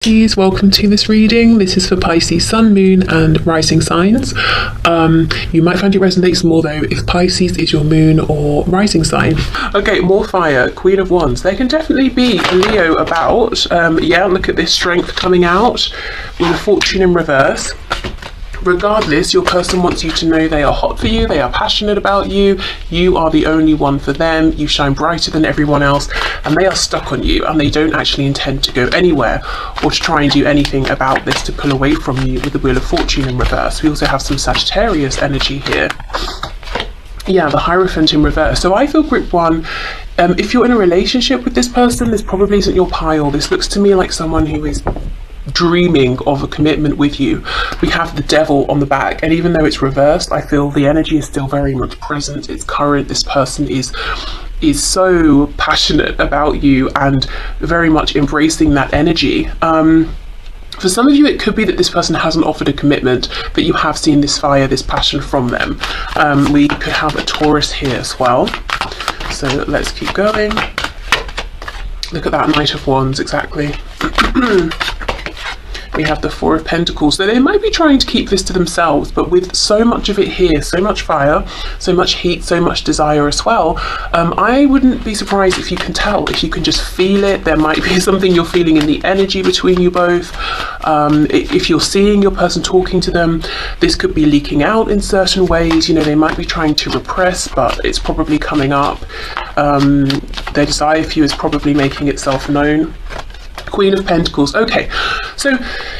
Please welcome to this reading. This is for Pisces Sun, Moon and Rising signs. You might find it resonates more though if Pisces is your moon or rising sign. Okay, more fire, Queen of Wands. There can definitely be a Leo about. Yeah, look at this strength coming out with a fortune in reverse. Regardless, your person wants you to know they are hot for you, they are passionate about you, you are the only one for them, you shine brighter than everyone else, and they are stuck on you and they don't actually intend to go anywhere or to try and do anything about this to pull away from you with the Wheel of Fortune in reverse. We also have some Sagittarius energy here. Yeah, the Hierophant in reverse. So I feel group one, if you're in a relationship with this person, this probably isn't your pile. This looks to me like someone who is dreaming of a commitment with you. We have the Devil on the back, and even though it's reversed, I feel the energy is still very much present. It's current. This person is so passionate about you and very much embracing that energy. For some of you, it could be that this person hasn't offered a commitment, but you have seen this fire, this passion from them. We could have a Taurus here as well. So let's keep going. Look at that Knight of Wands, exactly. We have the Four of Pentacles. So they might be trying to keep this to themselves, but with so much of it here, so much fire, so much heat, so much desire as well, I wouldn't be surprised if you can tell, if you can just feel it. There might be something you're feeling in the energy between you both. If you're seeing your person talking to them, this could be leaking out in certain ways. You know, they might be trying to repress, but it's probably coming up. Their desire for you is probably making itself known. Queen of Pentacles. Okay, so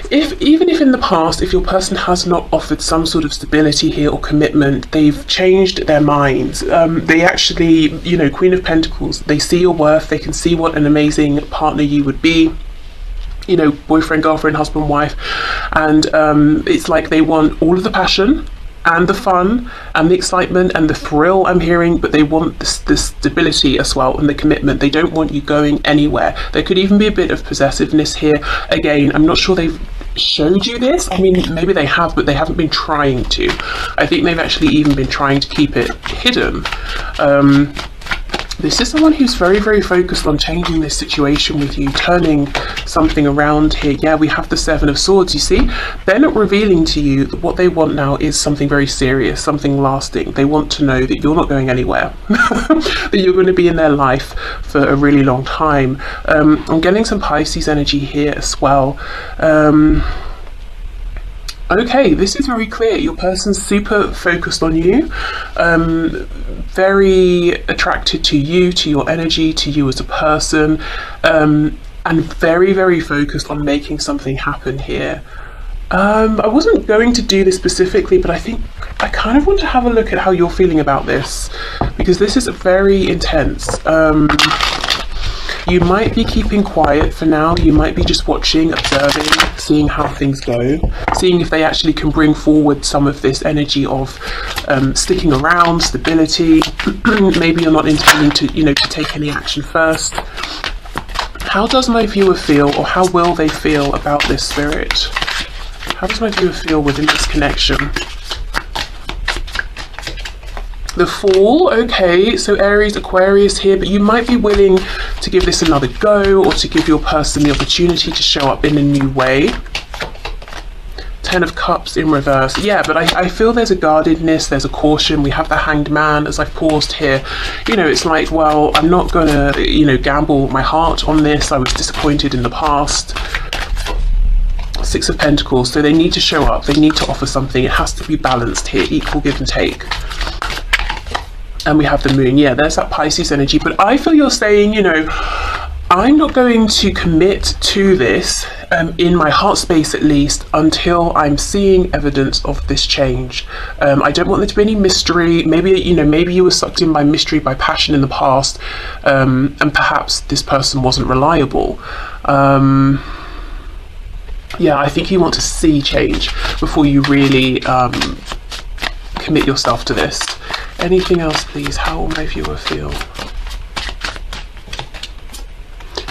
even if in the past, if your person has not offered some sort of stability here or commitment, they've changed their minds. They actually, you know, Queen of Pentacles, they see your worth, they can see what an amazing partner you would be. You know, boyfriend, girlfriend, husband, wife, and it's like they want all of the passion and the fun and the excitement and the thrill I'm hearing, but they want the stability as well and the commitment. They don't want you going anywhere. There could even be a bit of possessiveness here. Again, I'm not sure they've showed you this. I mean, maybe they have, but they haven't been trying to. I think they've actually even been trying to keep it hidden. This is someone who's very, very focused on changing this situation with you, turning something around here. Yeah, we have the Seven of Swords, you see. They're not revealing to you that what they want now is something very serious, something lasting. They want to know that you're not going anywhere, that you're going to be in their life for a really long time. I'm getting some Pisces energy here as well. Okay, this is very clear. Your person's super focused on you, very attracted to you, to your energy, to you as a person, and very, very focused on making something happen here. I wasn't going to do this specifically, but I think I kind of want to have a look at how you're feeling about this, because this is very intense. You might be keeping quiet for now. You might be just watching, observing, seeing how things go, seeing if they actually can bring forward some of this energy of sticking around, stability. Maybe you're not intending to, you know, to take any action first. How does my viewer feel, or how will they feel about this, Spirit? How does my viewer feel within this connection? The Fool. Okay, so Aries, Aquarius here, but you might be willing to give this another go, or to give your person the opportunity to show up in a new way. Ten of Cups in reverse. Yeah, but I feel there's a guardedness, there's a caution. We have the Hanged Man as I've paused here. You know, it's like, well, I'm not gonna, you know, gamble my heart on this. I was disappointed in the past. Six of Pentacles. So they need to show up, they need to offer something. It has to be balanced here, equal give and take. And we have the Moon. Yeah, there's that Pisces energy. But I feel you're saying, you know, I'm not going to commit to this, in my heart space at least, until I'm seeing evidence of this change. I don't want there to be any mystery. Maybe, you know, maybe you were sucked in by mystery, by passion in the past, and perhaps this person wasn't reliable. Yeah, I think you want to see change before you really commit yourself to this. Anything else, please? How will my viewer feel?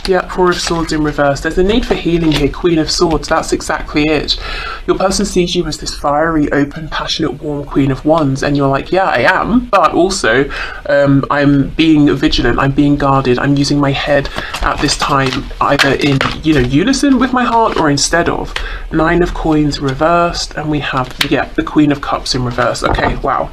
Yeah, Four of Swords in reverse. There's a need for healing here. Queen of Swords, that's exactly it. Your person sees you as this fiery, open, passionate, warm Queen of Wands, and you're like, yeah, I am, but also I'm being vigilant, I'm being guarded, I'm using my head at this time either in, you know, unison with my heart or instead of. Nine of Coins reversed, and we have, yeah, the Queen of Cups in reverse. Okay, wow.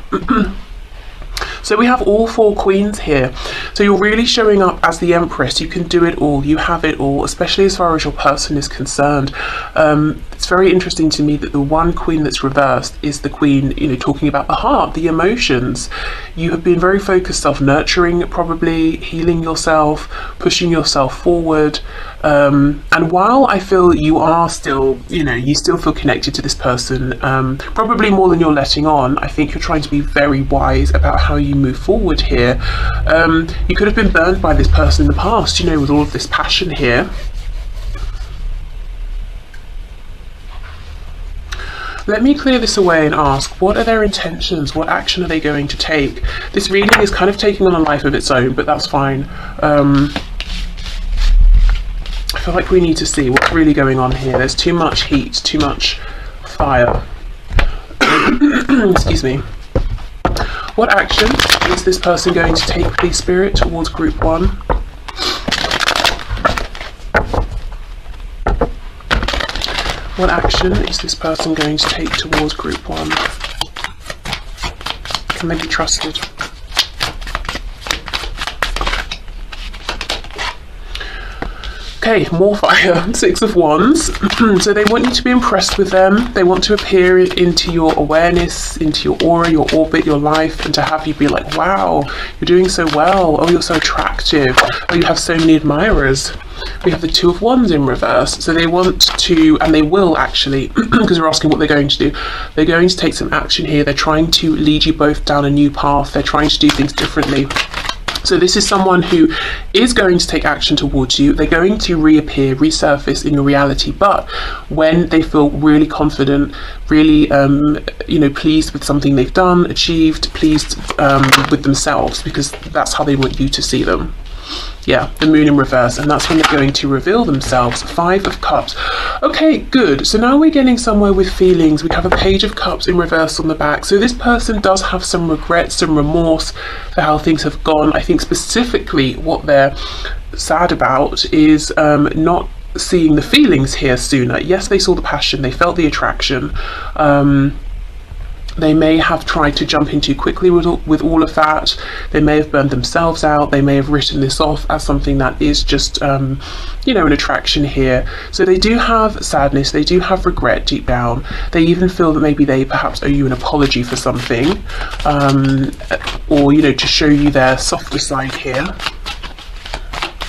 So we have all four queens here. So you're really showing up as the Empress. You can do it all. You have it all, especially as far as your person is concerned. It's very interesting to me that the one queen that's reversed is the queen, you know, talking about the heart, the emotions. You have been very focused, self-nurturing, probably healing yourself, pushing yourself forward. And while I feel you are still, you know, you still feel connected to this person, probably more than you're letting on, I think you're trying to be very wise about how you move forward here. You could have been burned by this person in the past, you know, with all of this passion here. Let me clear this away and ask, what are their intentions? What action are they going to take? This reading is kind of taking on a life of its own, but that's fine. I feel like we need to see what's really going on here. There's too much heat, too much fire. Excuse me. What action is this person going to take, please, Spirit, towards Group 1? What action is this person going to take towards Group 1? Can they be trusted? Okay, more fire. Six of Wands. So they want you to be impressed with them. They want to appear into your awareness, into your aura, your orbit, your life, and to have you be like, wow, you're doing so well. Oh, you're so attractive. Oh, you have so many admirers. We have the Two of Wands in reverse. So they want to, and they will actually, because we're asking what they're going to do. They're going to take some action here. They're trying to lead you both down a new path. They're trying to do things differently. So this is someone who is going to take action towards you. They're going to reappear, resurface in your reality, but when they feel really confident, really, you know, pleased with something they've done, achieved, pleased with themselves, because that's how they want you to see them. Yeah, the Moon in reverse, and that's when they're going to reveal themselves. Five of Cups. Okay, good. So now we're getting somewhere with feelings. We have a Page of Cups in reverse on the back. So this person does have some regret, some remorse for how things have gone. I think specifically what they're sad about is not seeing the feelings here sooner. Yes, they saw the passion, they felt the attraction. They may have tried to jump in too quickly with all of that. They may have burned themselves out. They may have written this off as something that is just, you know, an attraction here. So they do have sadness. They do have regret deep down. They even feel that maybe they perhaps owe you an apology for something, or, you know, to show you their softer side here.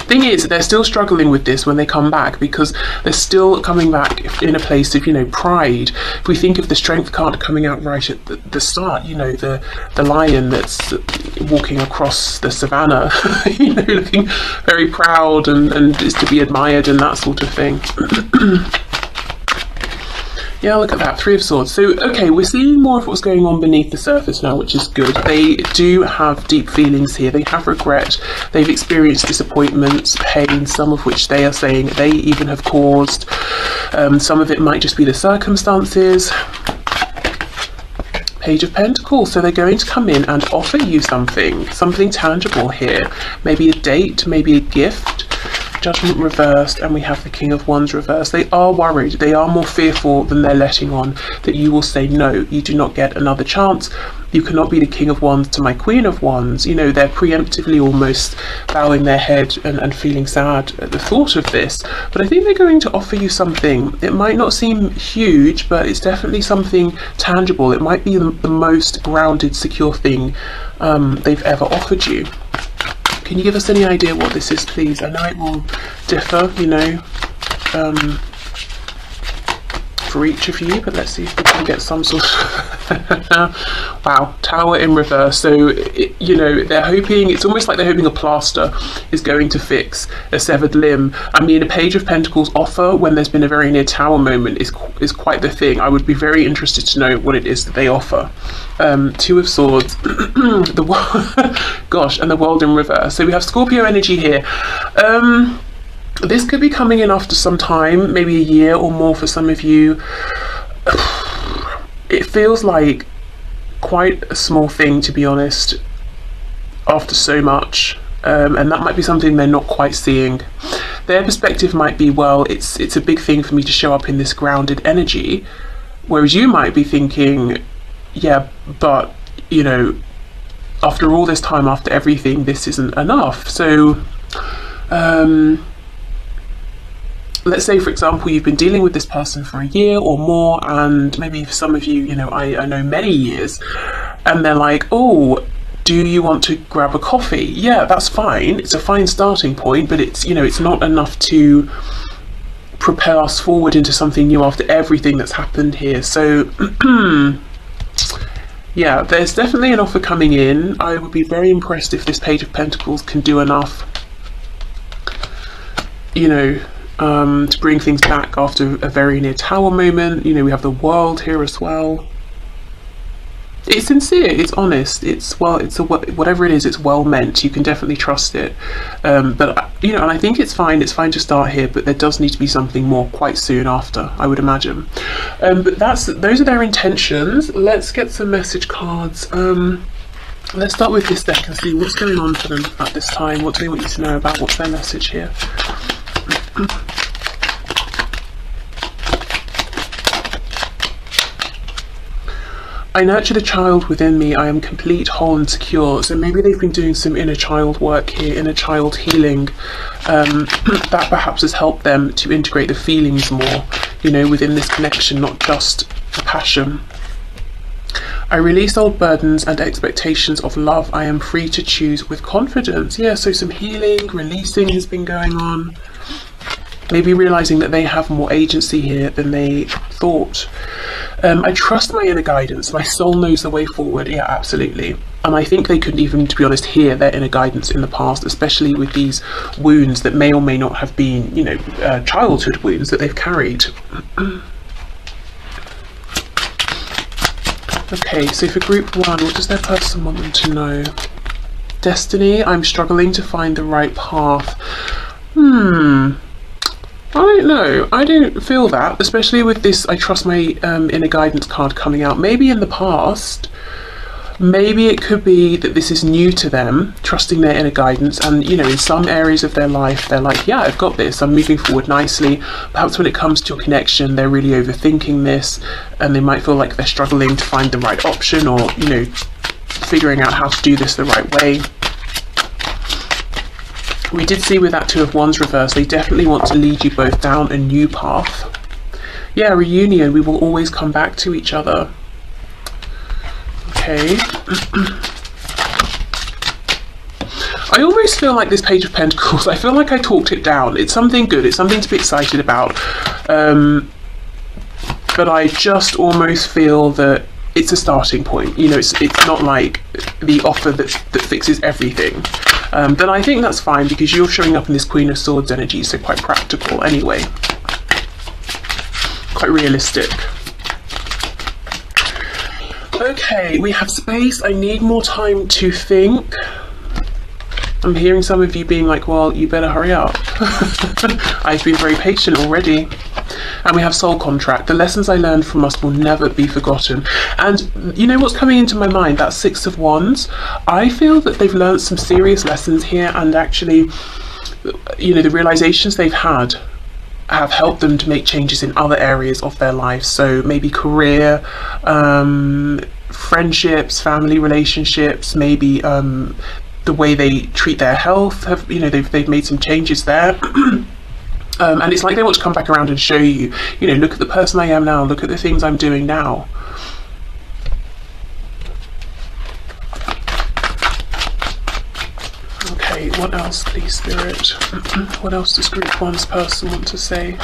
Thing is, they're still struggling with this when they come back, because they're still coming back in a place of, you know, pride. If we think of the Strength card coming out right at the start, you know, the lion that's walking across the savannah, you know, looking very proud and is to be admired and that sort of thing. Yeah, look at that, Three of Swords. So, okay, we're seeing more of what's going on beneath the surface now, which is good. They do have deep feelings here. They have regret. They've experienced disappointments, pain, some of which they are saying they even have caused. Some of it might just be the circumstances. Page of Pentacles. So they're going to come in and offer you something tangible here. Maybe a date, maybe a gift. Judgment reversed, and we have the King of Wands reversed. They are worried. They are more fearful than they're letting on that you will say no, you do not get another chance. You cannot be the King of Wands to my Queen of Wands. You know, they're preemptively almost bowing their head and feeling sad at the thought of this. But I think they're going to offer you something. It might not seem huge, but it's definitely something tangible. It might be the most grounded, secure thing they've ever offered you. Can you give us any idea what this is, please? I know it will differ, you know, for each of you, but let's see if we can get some sort of... Wow, Tower in reverse. So, you know, they're hoping, it's almost like they're hoping a plaster is going to fix a severed limb. I mean, a Page of Pentacles offer when there's been a very near Tower moment is quite the thing. I would be very interested to know what it is that they offer. Two of Swords, gosh, and the World in reverse. So we have Scorpio energy here. This could be coming in after some time, maybe a year or more for some of you. It feels like quite a small thing, to be honest, after so much. And that might be something they're not quite seeing. Their perspective might be, well, it's a big thing for me to show up in this grounded energy, whereas you might be thinking, yeah, but you know, after all this time, after everything, this isn't enough. So let's say, for example, you've been dealing with this person for a year or more, and maybe for some of you, you know, I know many years, and they're like, oh, do you want to grab a coffee? Yeah, that's fine. It's a fine starting point, but it's, you know, it's not enough to propel us forward into something new after everything that's happened here. So yeah, there's definitely an offer coming in. I would be very impressed if this Page of Pentacles can do enough, you know, to bring things back after a very near Tower moment. You know, we have the World here as well. It's sincere, it's honest, it's, well, it's whatever it is, it's well meant. You can definitely trust it. But you know, and I think it's fine to start here, but there does need to be something more quite soon after, I would imagine. But those are their intentions. Let's get some message cards. Let's start with this deck and see what's going on for them at this time. What do they want you to know about? What's their message here? I nurture the child within me. I am complete, whole and secure. So maybe they've been doing some inner child work here, inner child healing. That perhaps has helped them to integrate the feelings more, you know, within this connection, not just the passion. I release old burdens and expectations of love. I am free to choose with confidence. Yeah, so some healing, releasing has been going on. Maybe realizing that they have more agency here than they thought. I trust my inner guidance. My soul knows the way forward. Yeah, absolutely. And I think they could even, to be honest, hear their inner guidance in the past, especially with these wounds that may or may not have been, you know, childhood wounds that they've carried. Okay, so for group one, what does their person want them to know? Destiny, I'm struggling to find the right path. I don't know. I don't feel that, especially with this I trust my inner guidance card coming out. Maybe in the past, maybe it could be that this is new to them, trusting their inner guidance, and you know, in some areas of their life they're like, yeah, I've got this, I'm moving forward nicely. Perhaps when it comes to your connection, they're really overthinking this, and they might feel like they're struggling to find the right option, or you know, figuring out how to do this the right way. We did see with that Two of Wands reverse, they definitely want to lead you both down a new path. Yeah, reunion, we will always come back to each other. Okay. I almost feel like this Page of Pentacles, I feel like I talked it down. It's something good, it's something to be excited about. But I just almost feel that it's a starting point. You know, it's not like the offer that fixes everything. Then I think that's fine, because you're showing up in this Queen of Swords energy, so quite practical anyway. Quite realistic. Okay, we have space. I need more time to think. I'm hearing some of you being like, well, you better hurry up. I've been very patient already. And we have soul contract. The lessons I learned from us will never be forgotten. And you know what's coming into my mind? That Six of Wands. I feel that they've learned some serious lessons here, and actually, you know, the realizations they've had have helped them to make changes in other areas of their life. So maybe career, friendships, family relationships, maybe the way they treat their health. Have, you know, they've made some changes there. And it's like they want to come back around and show you, you know, look at the person I am now, look at the things I'm doing now. Okay, what else, please, Spirit? What else does group one's person want to say?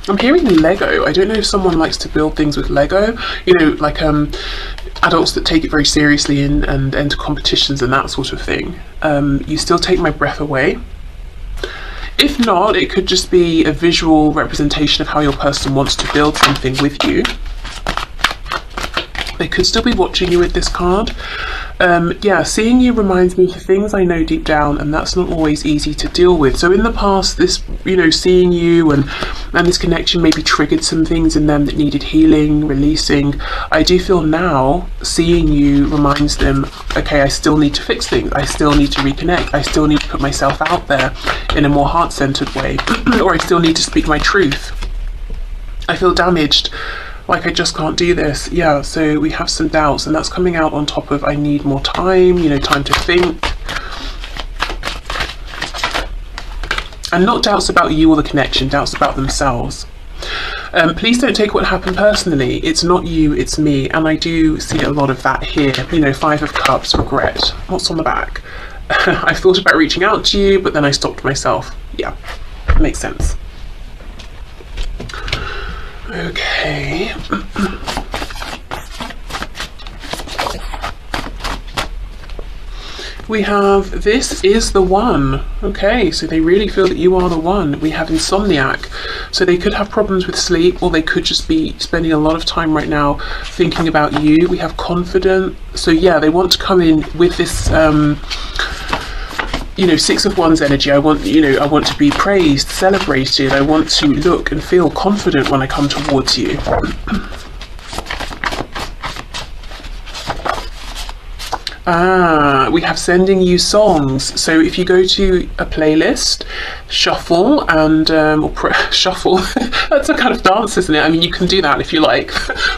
I'm hearing Lego. I don't know if someone likes to build things with Lego, you know, like adults that take it very seriously and enter competitions and that sort of thing. You still take my breath away. If not, it could just be a visual representation of how your person wants to build something with you. They could still be watching you with this card. Yeah, seeing you reminds me of things I know deep down, and that's not always easy to deal with. So in the past, this, seeing you and this connection maybe triggered some things in them that needed healing, releasing. I do feel now seeing you reminds them, okay, I still need to fix things. I still need to reconnect. I still need to put myself out there in a more heart-centered way, or I still need to speak my truth. I feel damaged. Like I just can't do this. Yeah, so we have some doubts, and that's coming out on top of I need more time, time to think. And not doubts about you or the connection, doubts about themselves. Please don't take what happened personally. It's not you, it's me. And I do see a lot of that here. 5 of Cups, regret. What's on the back? I thought about reaching out to you, but then I stopped myself. Yeah, makes sense. Okay. We have, this is the one. Okay, so they really feel that you are the one. We have insomniac. So they could have problems with sleep, or they could just be spending a lot of time right now thinking about you. We have confident. So yeah, they want to come in with this 6 of Wands energy. I want to be praised, celebrated. I want to look and feel confident when I come towards you. We have sending you songs. So if you go to a playlist, shuffle and shuffle. That's a kind of dance, isn't it? I mean, you can do that if you like,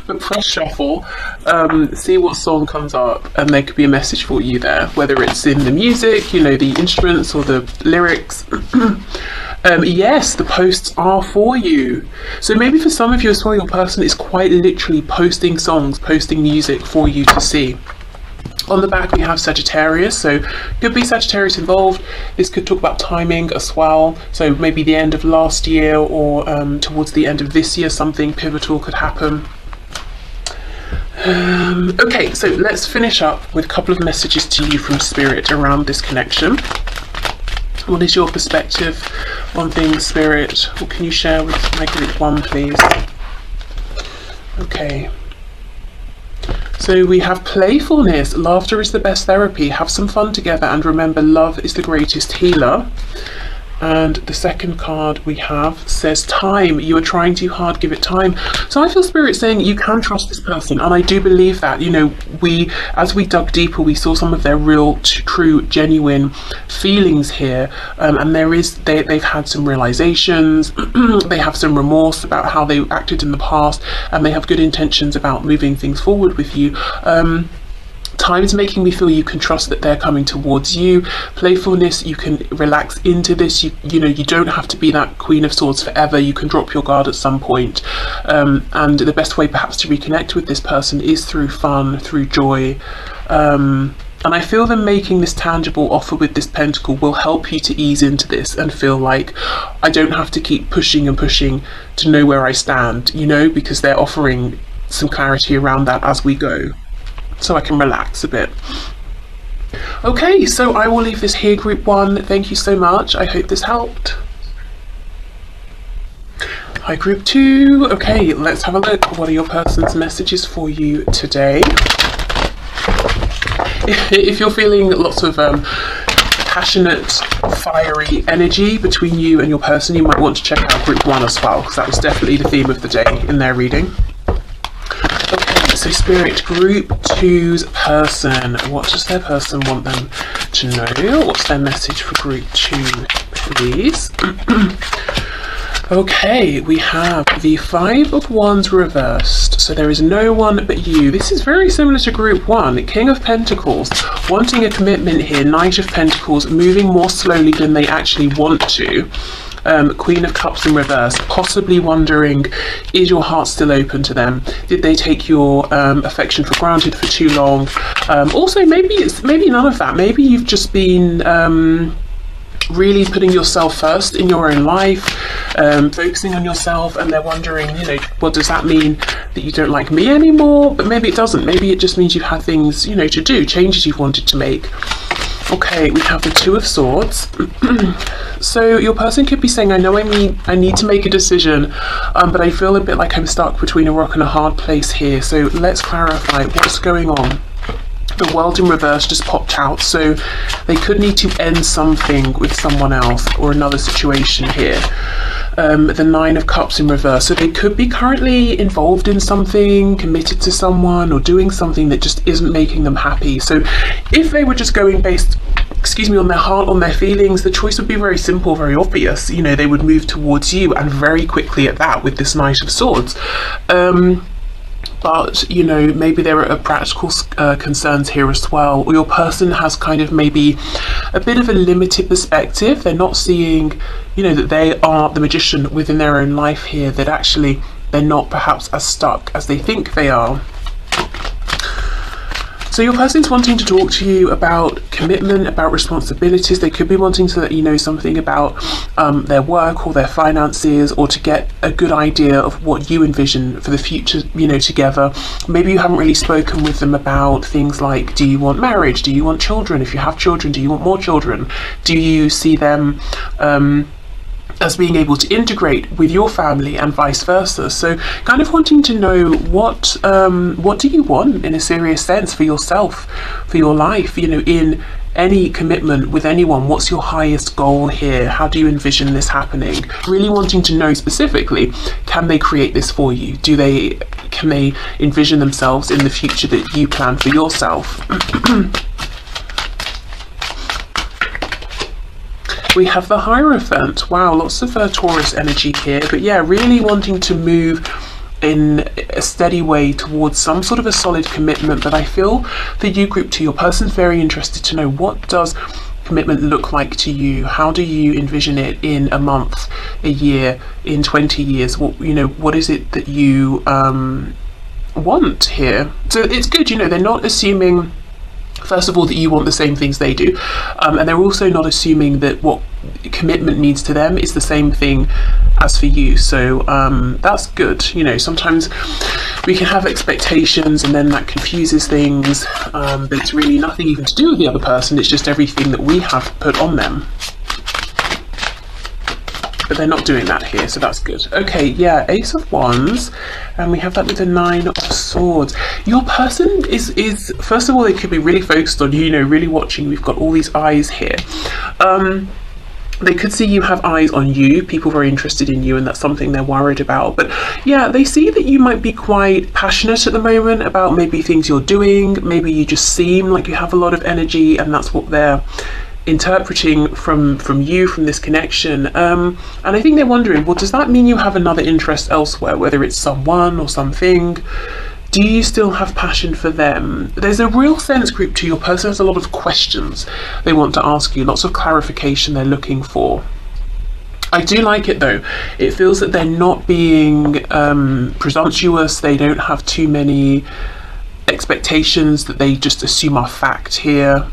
but press shuffle. See what song comes up, and there could be a message for you there, whether it's in the music, the instruments, or the lyrics. Yes, the posts are for you. So maybe for some of you as well, your person is quite literally posting songs, posting music for you to see. On the back we have Sagittarius, so could be Sagittarius involved. This could talk about timing as well, so maybe the end of last year or towards the end of this year, something pivotal could happen. Okay, so let's finish up with a couple of messages to you from Spirit around this connection. What is your perspective on things, Spirit? What can you share with my group 1, please? Okay. So we have playfulness. Laughter is the best therapy. Have some fun together, and remember, love is the greatest healer. And the second card we have says time. You are trying too hard, give it time. So I feel Spirit saying you can trust this person, and I do believe that. As we dug deeper, we saw some of their real, true, genuine feelings here, and they've had some realizations. They have some remorse about how they acted in the past, and they have good intentions about moving things forward with you. Time is making me feel you can trust that they're coming towards you. Playfulness, you can relax into this. You don't have to be that Queen of Swords forever. You can drop your guard at some point. And the best way perhaps to reconnect with this person is through fun, through joy. And I feel them making this tangible offer with this pentacle will help you to ease into this and feel like I don't have to keep pushing and pushing to know where I stand, because they're offering some clarity around that as we go. So I can relax a bit. Okay, so I will leave this here, group 1. Thank you so much. I hope this helped. Hi, group 2. Okay, let's have a look. What are your person's messages for you today? If you're feeling lots of passionate, fiery energy between you and your person, you might want to check out group 1 as well, because that was definitely the theme of the day in their reading. Okay, so Spirit, group 2's person. What does their person want them to know? What's their message for group 2, please? Okay, we have the 5 of Wands reversed. So there is no one but you. This is very similar to group 1. King of Pentacles, wanting a commitment here. Knight of Pentacles, moving more slowly than they actually want to. Queen of Cups in reverse, possibly wondering, is your heart still open to them? Did they take your affection for granted for too long? Also, maybe none of that. Maybe you've just been really putting yourself first in your own life, focusing on yourself, and they're wondering, well, does that mean that you don't like me anymore? But maybe it doesn't. Maybe it just means you've had things, to do, changes you've wanted to make. Okay, we have the 2 of Swords. So your person could be saying, I know I need to make a decision, but I feel a bit like I'm stuck between a rock and a hard place here. So let's clarify what's going on. The World in reverse just popped out, so they could need to end something with someone else or another situation here. The Nine of Cups in reverse, so they could be currently involved in something, committed to someone, or doing something that just isn't making them happy. So if they were just going based, on their heart, on their feelings, the choice would be very simple, very obvious. You know, they would move towards you, and very quickly at that, with this Knight of Swords. But, you know, maybe there are practical concerns here as well, or your person has kind of maybe a bit of a limited perspective. They're not seeing, you know, that they are the magician within their own life here, that actually they're not perhaps as stuck as they think they are. So your person's wanting to talk to you about commitment, about responsibilities. They could be wanting to let you know something about their work or their finances, or to get a good idea of what you envision for the future, you know, together. Maybe you haven't really spoken with them about things like, do you want marriage? Do you want children? If you have children, do you want more children? Do you see them as being able to integrate with your family and vice versa? So kind of wanting to know what do you want in a serious sense for yourself, for your life, you know, in any commitment with anyone. What's your highest goal here? How do you envision this happening? Really wanting to know specifically, can they create this for you? Can they envision themselves in the future that you plan for yourself? We have the Hierophant. Wow, lots of Taurus energy here. But yeah, really wanting to move in a steady way towards some sort of a solid commitment. But I feel for you, group 2, your person's very interested to know, what does commitment look like to you? How do you envision it in a month, a year, in 20 years? What, you know, what is it that you want here? So it's good, you know, they're not assuming, first of all, that you want the same things they do, and they're also not assuming that what commitment means to them is the same thing as for you. So that's good. You know, sometimes we can have expectations and then that confuses things, but it's really nothing even to do with the other person. It's just everything that we have put on them. But they're not doing that here, so that's good. Okay, yeah, Ace of Wands, and we have that with the Nine of Swords. Your person is first of all, they could be really focused on you, you know, really watching. We've got all these eyes here. They could see you have eyes on you, people very interested in you, and that's something they're worried about. But yeah, they see that you might be quite passionate at the moment about maybe things you're doing. Maybe you just seem like you have a lot of energy, and that's what they're interpreting from you, from this connection. And I think they're wondering, well, does that mean you have another interest elsewhere, whether it's someone or something? Do you still have passion for them? There's a real sense, group 2, your person has a lot of questions they want to ask you, lots of clarification they're looking for. I do like it though. It feels that they're not being presumptuous. They don't have too many expectations that they just assume are fact here.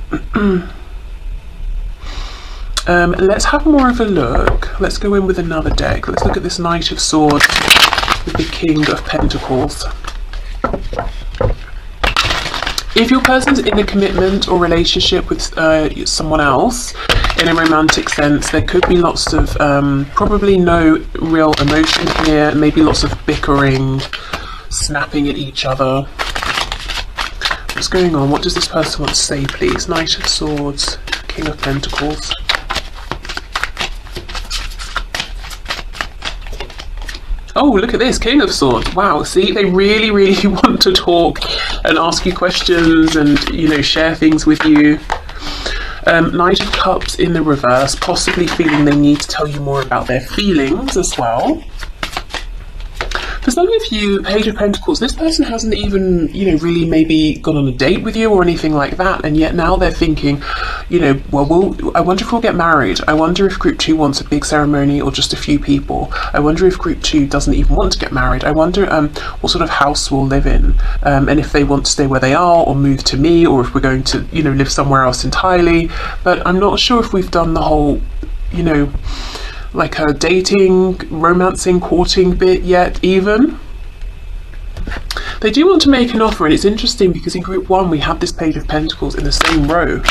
Let's have more of a look. Let's go in with another deck. Let's look at this Knight of Swords with the King of Pentacles. If your person's in a commitment or relationship with someone else in a romantic sense, there could be lots of probably no real emotion here, maybe lots of bickering, snapping at each other. What's going on? What does this person want to say, please? Knight of Swords, King of Pentacles. Oh, look at this, King of Swords. Wow, see, they really, really want to talk and ask you questions and, you know, share things with you. Knight of Cups in the reverse, possibly feeling they need to tell you more about their feelings as well. For some of you, Page of Pentacles, this person hasn't even, you know, really maybe gone on a date with you or anything like that, and yet now they're thinking, you know, well, I wonder if we'll get married. I wonder if group 2 wants a big ceremony or just a few people. I wonder if group 2 doesn't even want to get married. I wonder what sort of house we'll live in, and if they want to stay where they are or move to me, or if we're going to, you know, live somewhere else entirely. But I'm not sure if we've done the whole, you know, like a dating, romancing, courting bit yet even. They do want to make an offer, and it's interesting because in group 1 we have this Page of Pentacles in the same row.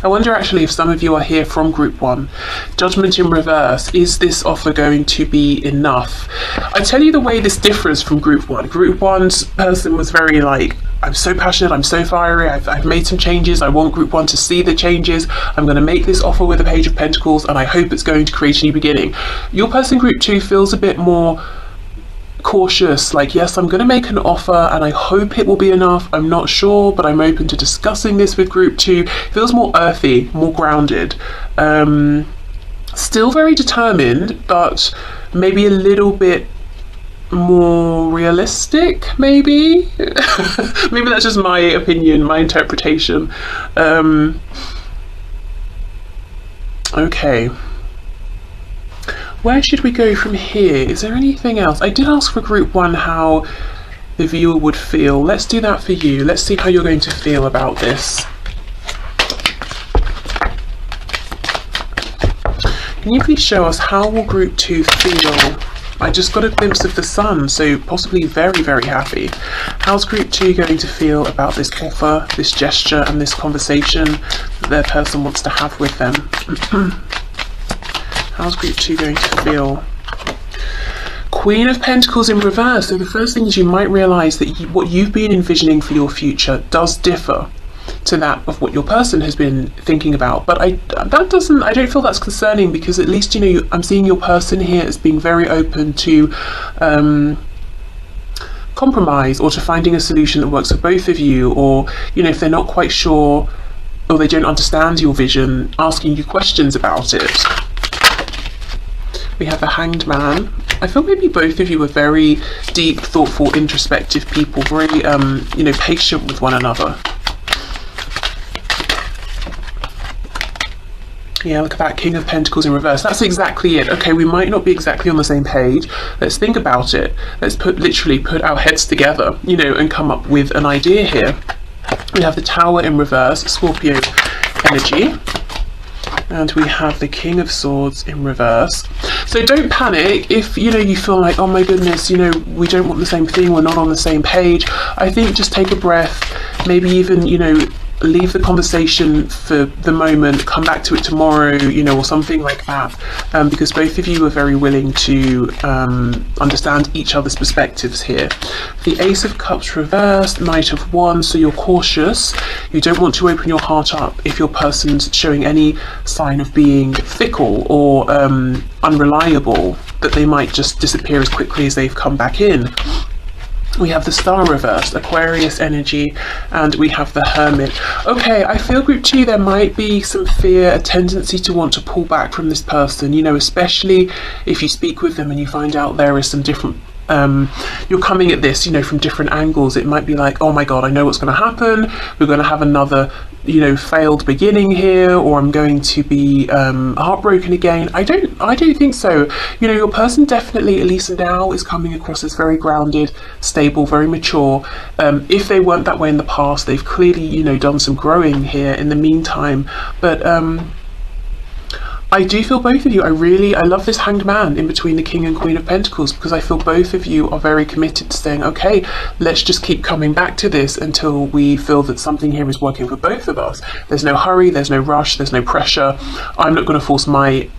I wonder actually if some of you are here from group 1. Judgment in reverse. Is this offer going to be enough? I tell you the way this differs from group 1. Group 1's person was very like, I'm so passionate, I'm so fiery, I've made some changes, I want group 1 to see the changes, I'm going to make this offer with the Page of Pentacles, and I hope it's going to create a new beginning. Your person group 2 feels a bit more cautious, like, yes, I'm going to make an offer and I hope it will be enough, I'm not sure, but I'm open to discussing this with group 2. Feels more earthy, more grounded, still very determined, but maybe a little bit more realistic, maybe. Maybe that's just my opinion, my interpretation. Okay, where should we go from here? Is there anything else? I did ask for group 1 how the viewer would feel. Let's do that for you. Let's see how you're going to feel about this. Can you please show us how will group 2 feel? I just got a glimpse of the sun, so possibly very, very happy. How's group 2 going to feel about this offer, this gesture, and this conversation that their person wants to have with them? How's group 2 going to feel? Queen of Pentacles in reverse. So the first thing is you might realise that what you've been envisioning for your future does differ to that of what your person has been thinking about, but I don't feel that's concerning, because at least, you know, I'm seeing your person here as being very open to compromise, or to finding a solution that works for both of you, or, you know, if they're not quite sure or they don't understand your vision, asking you questions about it. We have the Hanged Man. I feel maybe both of you are very deep, thoughtful, introspective people, very you know, patient with one another. Yeah, look at that, King of Pentacles in reverse. That's exactly it. Okay, we might not be exactly on the same page. Let's think about it. Let's literally put our heads together, you know, and come up with an idea here. We have the Tower in reverse, Scorpio energy. And we have the King of Swords in reverse. So don't panic if, you know, you feel like, oh my goodness, you know, we don't want the same thing, we're not on the same page. I think just take a breath, maybe even, you know, leave the conversation for the moment, come back to it tomorrow, you know, or something like that, because both of you are very willing to understand each other's perspectives here. The Ace of Cups reversed, Knight of Wands, so you're cautious. You don't want to open your heart up if your person's showing any sign of being fickle or unreliable, that they might just disappear as quickly as they've come back in. We have the Star reversed, Aquarius energy, and we have the Hermit. Okay, I feel group 2, there might be some fear, a tendency to want to pull back from this person, you know, especially if you speak with them and you find out there is some different, you're coming at this, you know, from different angles. It might be like, oh my god, I know what's going to happen, we're going to have another, you know, failed beginning here, or I'm going to be heartbroken again. I don't think so. You know, your person definitely, at least now, is coming across as very grounded, stable, very mature. If they weren't that way in the past, they've clearly, you know, done some growing here in the meantime. But I do feel both of you, I love this Hanged Man in between the King and Queen of Pentacles, because I feel both of you are very committed to saying, okay, let's just keep coming back to this until we feel that something here is working for both of us. There's no hurry, there's no rush, there's no pressure. I'm not going to force my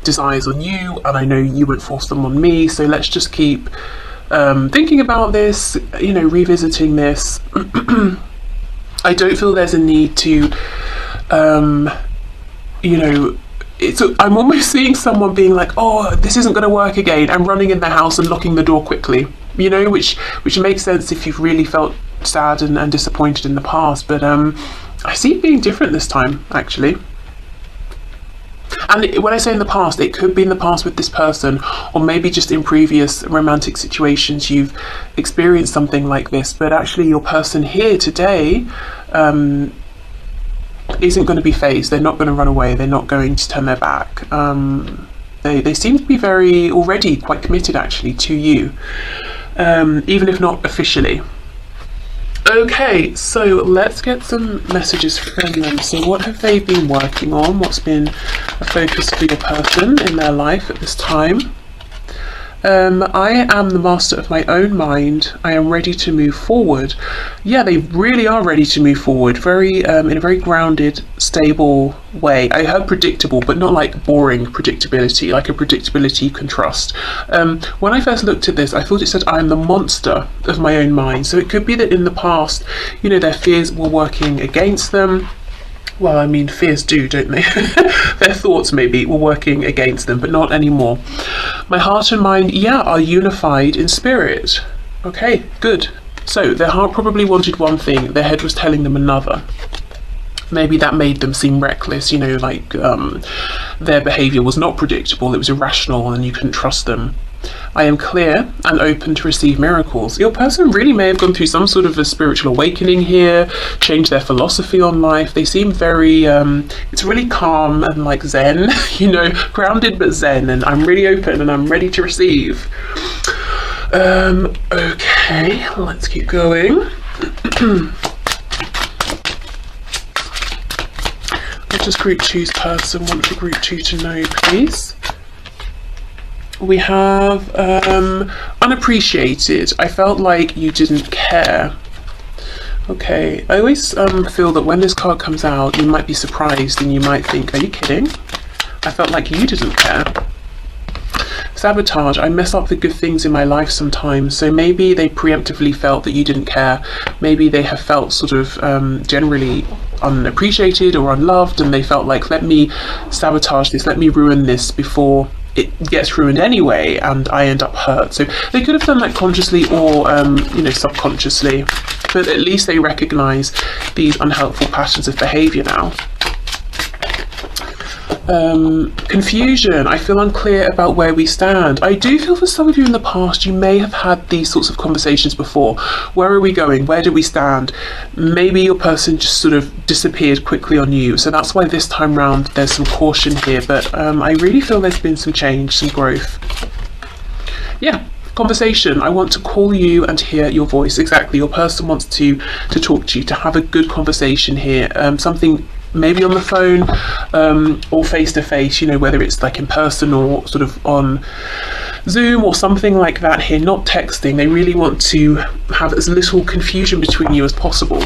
desires on you, and I know you won't force them on me, so let's just keep thinking about this, you know, revisiting this. I don't feel there's a need to, you know, I'm almost seeing someone being like, oh, this isn't going to work again, and running in their house and locking the door quickly, you know, which makes sense if you've really felt sad and disappointed in the past. But I see it being different this time, actually. And when I say in the past, it could be in the past with this person, or maybe just in previous romantic situations you've experienced something like this. But actually your person here today isn't going to be phased. They're not going to run away, they're not going to turn their back. They seem to be already quite committed actually to you, even if not officially. Okay, so let's get some messages from them. So what have they been working on? What's been a focus for your person in their life at this time? I am the master of my own mind. I am ready to move forward. Yeah, they really are ready to move forward. Very in a very grounded, stable way. I heard predictable, but not like boring predictability, like a predictability you can trust. When I first looked at this, I thought it said I am the monster of my own mind. So it could be that in the past, you know, their fears were working against them. Well, I mean, fears do, don't they? Their thoughts maybe were working against them, but not anymore. My heart and mind, yeah, are unified in spirit. Okay, good. So their heart probably wanted one thing, their head was telling them another. Maybe that made them seem reckless, you know, like their behaviour was not predictable, it was irrational and you couldn't trust them. I am clear and open to receive miracles. Your person really may have gone through some sort of a spiritual awakening here, changed their philosophy on life. They seem very, it's really calm and like zen, you know, grounded but zen, and I'm really open and I'm ready to receive. Okay, let's keep going. What does group 2's person want for group 2 to know, please? We have unappreciated. I felt like you didn't care. Okay, I always feel that when this card comes out, you might be surprised and you might think, are you kidding? I felt like you didn't care. Sabotage. I mess up the good things in my life sometimes. So maybe they preemptively felt that you didn't care. Maybe they have felt sort of generally unappreciated or unloved, and they felt like, let me sabotage this, let me ruin this before it gets ruined anyway and I end up hurt. So they could have done that consciously or you know, subconsciously, but at least they recognize these unhelpful patterns of behavior now. Confusion. I feel unclear about where we stand. I do feel for some of you in the past you may have had these sorts of conversations before. Where are we going? Where do we stand? Maybe your person just sort of disappeared quickly on you, so that's why this time round there's some caution here, but I really feel there's been some change, some growth. Yeah, conversation. I want to call you and hear your voice. Exactly, your person wants to talk to you, to have a good conversation here. Something maybe on the phone or face to face, you know, whether it's like in person or sort of on Zoom or something like that here, not texting. They really want to have as little confusion between you as possible.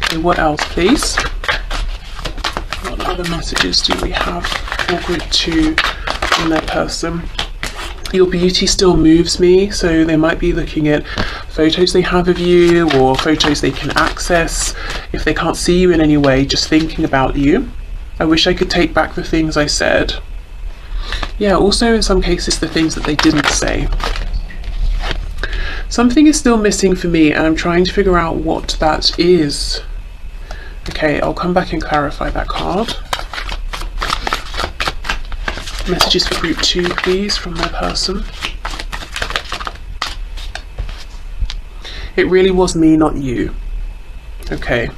Okay, what else, please? What other messages do we have for group 2 on their person? Your beauty still moves me, so they might be looking at photos they have of you or photos they can access. If they can't see you in any way, just thinking about you. I wish I could take back the things I said. Yeah, also in some cases the things that they didn't say. Something is still missing for me and I'm trying to figure out what that is. Okay, I'll come back and clarify that card. Messages for group 2, please, from their person. It really was me, not you. Okay.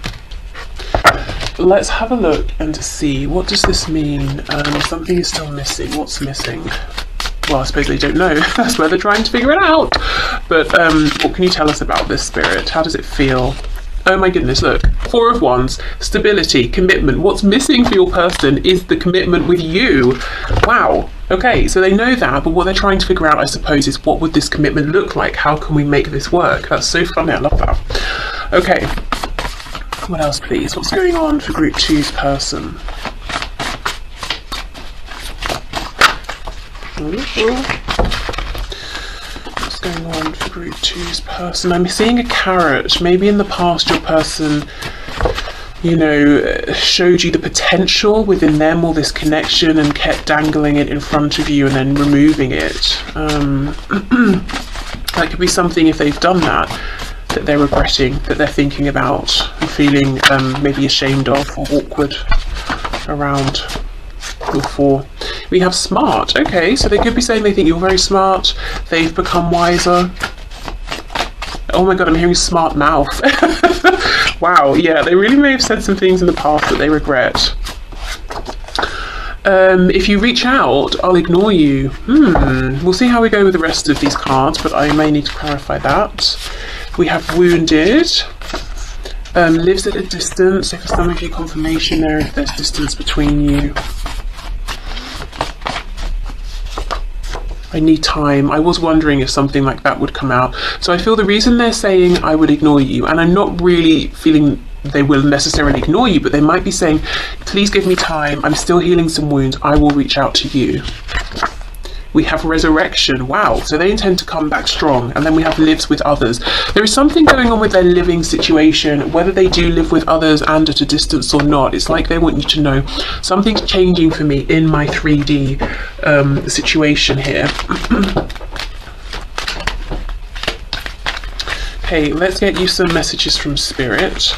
Let's have a look and see, what does this mean? Something is still missing. What's missing? Well, I suppose they don't know. That's where they're trying to figure it out. But what can you tell us about this, Spirit? How does it feel? Oh my goodness, look. 4 of Wands, stability, commitment. What's missing for your person is the commitment with you. Wow. Okay, so they know that, but what they're trying to figure out, I suppose, is what would this commitment look like? How can we make this work? That's so funny, I love that. Okay, what else, please? What's going on for group 2's person? What's going on for group 2's person? I'm seeing a carrot. Maybe in the past your person, you know, showed you the potential within them or this connection and kept dangling it in front of you and then removing it. That could be something, if they've done that they're regretting, that they're thinking about and feeling maybe ashamed of or awkward around your 4. We have smart. Okay, so they could be saying they think you're very smart, they've become wiser. Oh my god, I'm hearing smart mouth. Wow, yeah, they really may have said some things in the past that they regret. If you reach out, I'll ignore you. We'll see how we go with the rest of these cards, but I may need to clarify that. We have wounded. Lives at a distance, so for some of you, confirmation there if there's distance between you. I need time. I was wondering if something like that would come out. So I feel the reason they're saying I would ignore you, and I'm not really feeling they will necessarily ignore you, but they might be saying, please give me time. I'm still healing some wounds. I will reach out to you. We have resurrection. Wow. So they intend to come back strong. And then we have lives with others. There is something going on with their living situation, whether they do live with others and at a distance or not. It's like they want you to know something's changing for me in my 3D situation here. Okay, let's get you some messages from Spirit.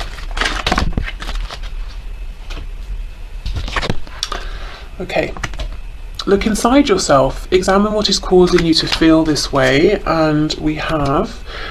Okay. Look inside yourself, examine what is causing you to feel this way, and we have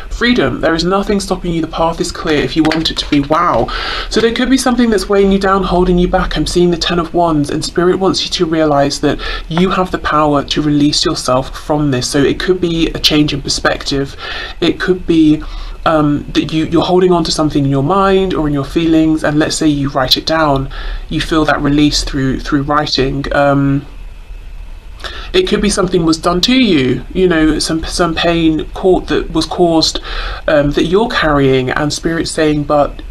freedom. There is nothing stopping you. The path is clear if you want it to be. Wow. So there could be something that's weighing you down, holding you back. I'm seeing the 10 of Wands, and Spirit wants you to realize that you have the power to release yourself from this. So it could be a change in perspective. It could be that you're holding on to something in your mind or in your feelings, and let's say you write it down. You feel that release through writing. It could be something was done to you, you know, some pain that was caused that you're carrying, and Spirit saying, but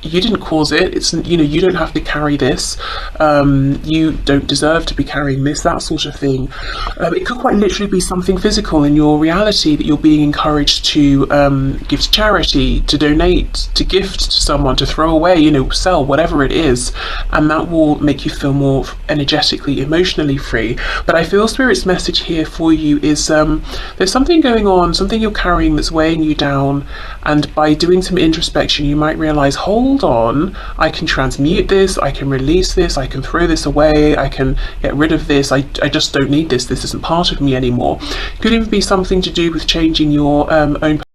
you didn't cause it. It's, you know, you don't have to carry this. You don't deserve to be carrying this, that sort of thing. It could quite literally be something physical in your reality that you're being encouraged to give to charity, to donate, to gift to someone, to throw away, you know, sell, whatever it is. And that will make you feel more energetically, emotionally free. But I feel Spirit's message here for you is there's something going on, something you're carrying that's weighing you down. And by doing some introspection, you might realize, hold on, I can transmute this, I can release this, I can throw this away, I can get rid of this, I just don't need this, this isn't part of me anymore. It could even be something to do with changing your own